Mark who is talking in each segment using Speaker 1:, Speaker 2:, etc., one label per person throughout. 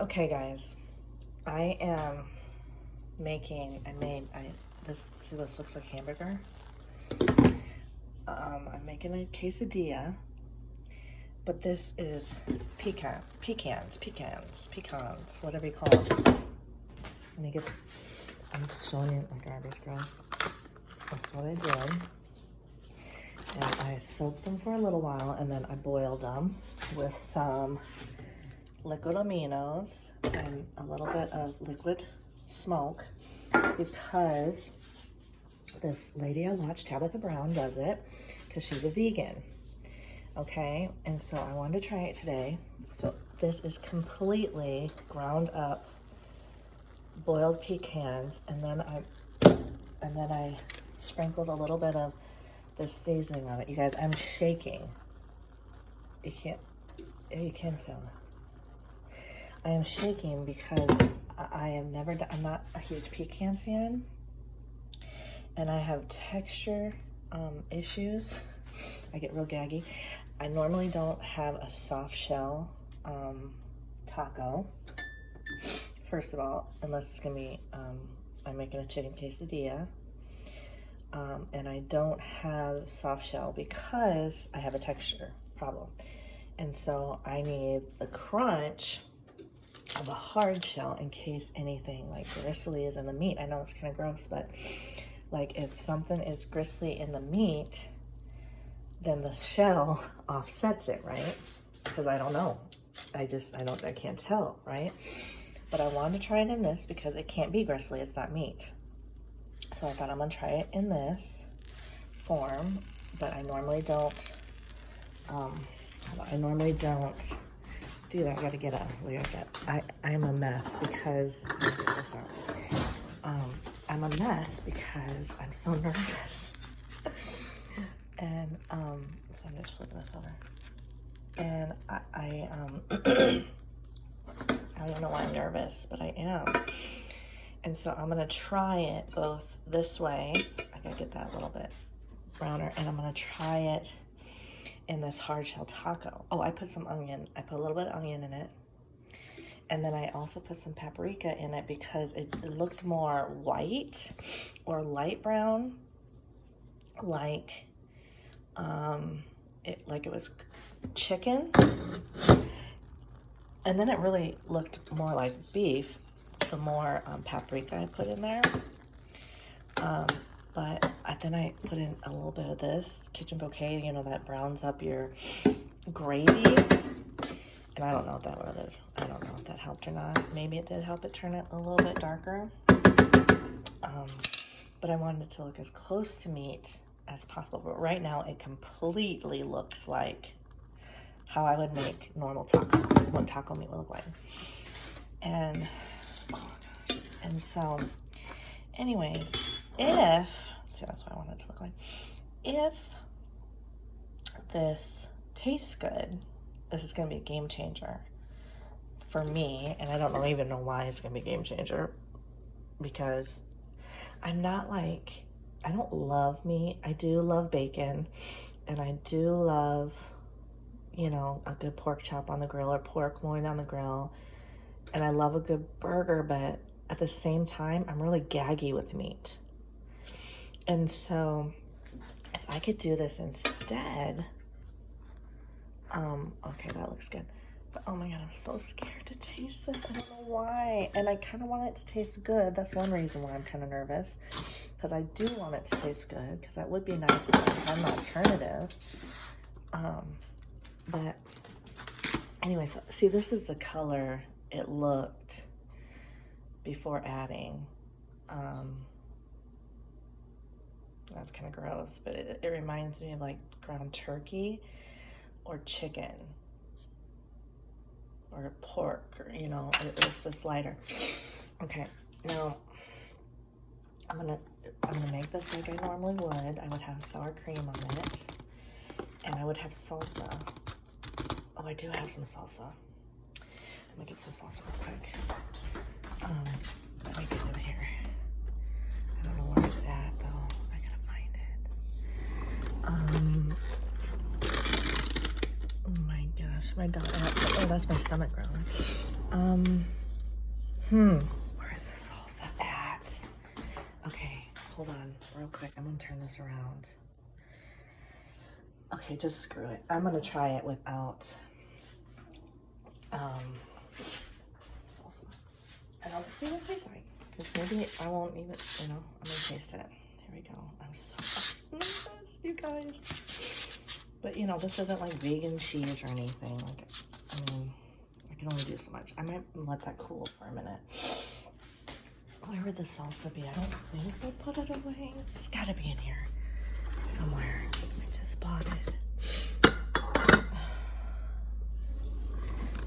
Speaker 1: Okay, guys, I am making, see, this looks like hamburger. I'm making a quesadilla, but this is pecans, whatever you call them. I'm just showing you my garbage, girls. That's what I did. And I soaked them for a little while, and then I boiled them with some liquid aminos and a little bit of liquid smoke, because this lady I watched, Tabitha Brown, does it because she's a vegan. Okay, and so I wanted to try it today. So this is completely ground up boiled pecans, and then I sprinkled a little bit of this seasoning on it. You guys, I'm shaking. You can feel it. I am shaking because I'm not a huge pecan fan, and I have texture issues. I get real gaggy. I normally don't have a soft shell taco, first of all, unless it's gonna be, I'm making a chicken quesadilla. And I don't have soft shell because I have a texture problem. And so I need the crunch of a hard shell in case anything like gristly is in the meat. I know it's kind of gross, but like if something is gristly in the meat, then the shell offsets it, right? Because I don't know. I can't tell, right? But I wanted to try it in this because it can't be gristly, it's not meat. So I thought I'm gonna try it in this form, but I normally don't do that. I gotta get a, I'm a mess because, I'm a mess because I'm so nervous. And, so I'm just flipping this over. And I don't know why I'm nervous, but I am. And so I'm gonna try it both this way. I gotta get that a little bit browner, and I'm gonna try it in this hard shell taco. Oh, I put some onion. I put a little bit of onion in it. And then I also put some paprika in it because it looked more white or light brown, like it was chicken. And then it really looked more like beef, the more paprika I put in there. But then I put in a little bit of this kitchen bouquet, you know, that browns up your gravies. And I don't know if that really, I don't know if that helped or not. Maybe it did help it turn it a little bit darker. But I wanted it to look as close to meat as possible. But right now it completely looks like how I would make normal taco, what taco meat would look like. And, oh gosh. And so, anyways, see, that's what I want it to look like. If this tastes good, this is gonna be a game changer for me. And I don't even know why it's gonna be a game changer, because I'm not like, I don't love meat. I do love bacon, and I do love, you know, a good pork chop on the grill or pork loin on the grill. And I love a good burger, but at the same time, I'm really gaggy with meat. And so if I could do this instead, okay, that looks good. But oh my God, I'm so scared to taste this. I don't know why. And I kind of want it to taste good. That's one reason why I'm kind of nervous, because I do want it to taste good, because that would be nice if I had an alternative. But anyway, so see, this is the color it looked before adding. That's kind of gross, but it reminds me of like ground turkey or chicken or pork, or, you know, it's just lighter. Okay, now I'm gonna make this like I normally would. I would have sour cream on it, and I would have salsa. Oh, I do have some salsa. Let me get some salsa real quick. Let me get it here. I don't know where it's at though. I gotta find it. Oh my gosh, my dog. Oh, that's my stomach growling. Where is the salsa at? Okay, hold on real quick. I'm gonna turn this around. Okay, just screw it. I'm gonna try it without salsa. And I'll just see what it tastes like. Because maybe I won't even, I'm gonna taste it. Here we go. I'm so nervous, you guys. But this isn't like vegan cheese or anything. Like, I mean, I can only do so much. I might let that cool for a minute. Where would the salsa be? I don't think I put it away. It's gotta be in here somewhere. I just bought it.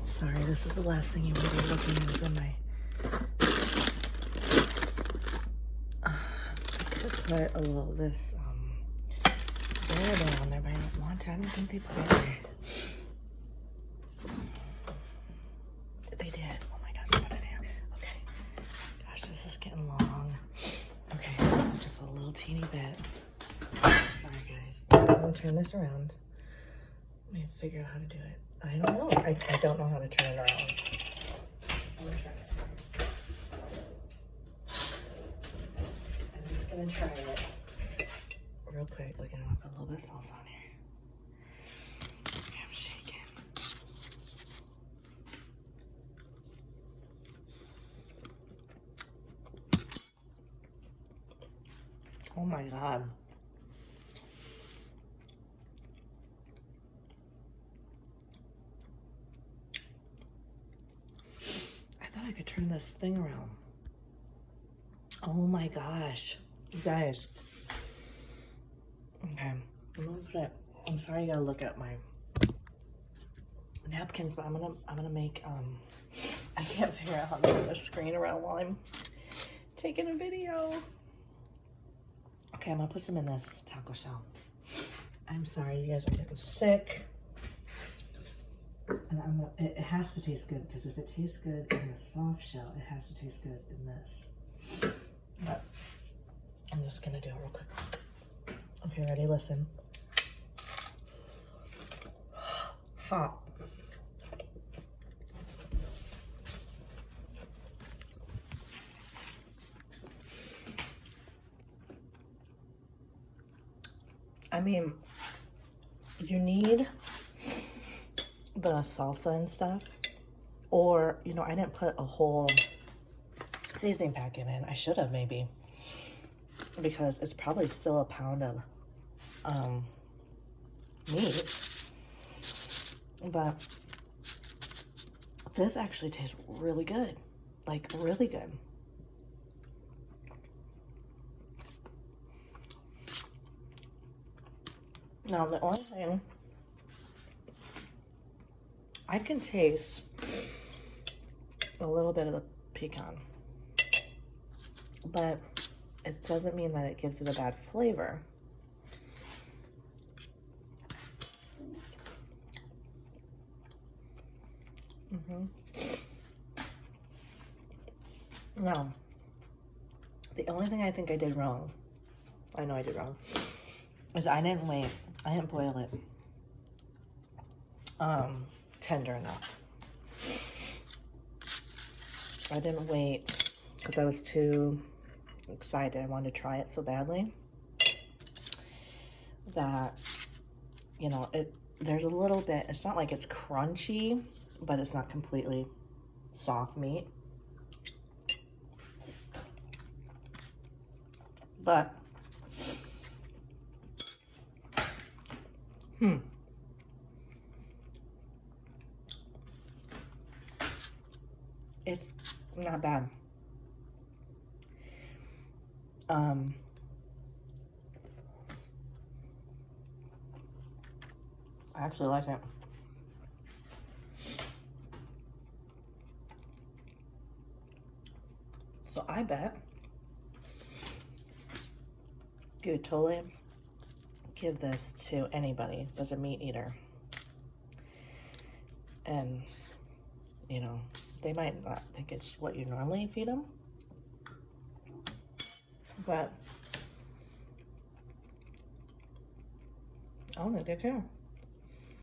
Speaker 1: Sorry, this is the last thing you want to be looking at is in my... I could put a little of this variable on there, but I don't want to. I don't think they put it in there. They did. Oh my gosh, put it in there. Okay. Gosh, this is getting long. Okay, just a little teeny bit. Sorry, guys. I'm gonna turn this around. Let me figure out how to do it. I don't know. I don't know how to turn it around. I'm gonna try it. I'm just gonna try it real quick. Look, I'm gonna put a little bit of sauce on here. Okay, I'm shaking. Oh my God. I thought I could turn this thing around. Oh my gosh. You guys. Okay. I'm gonna put it, I'm sorry you gotta look at my napkins, but I'm gonna make I can't figure out how to move the screen around while I'm taking a video. Okay, I'm gonna put some in this taco shell. I'm sorry, you guys are getting sick. And it has to taste good, because if it tastes good in the soft shell, it has to taste good in this. But I'm just gonna do it real quick. Okay, ready? Listen. Hot. I mean, you need the salsa and stuff, or I didn't put a whole seasoning packet in. I should have, maybe, because it's probably still a pound of meat, but this actually tastes really good, like really good. Now the only thing I can taste a little bit of the pecan, but it doesn't mean that it gives it a bad flavor. Now, the only thing I think I did wrong, I know I did wrong, is I didn't boil it tender enough. I didn't wait because I was too excited. I wanted to try it so badly that, there's a little bit, it's not like it's crunchy, but it's not completely soft meat. But, it's not bad. I actually like it. So I bet you would totally give this to anybody that's a meat eater. And, they might not think it's what you normally feed them, but I don't think they care.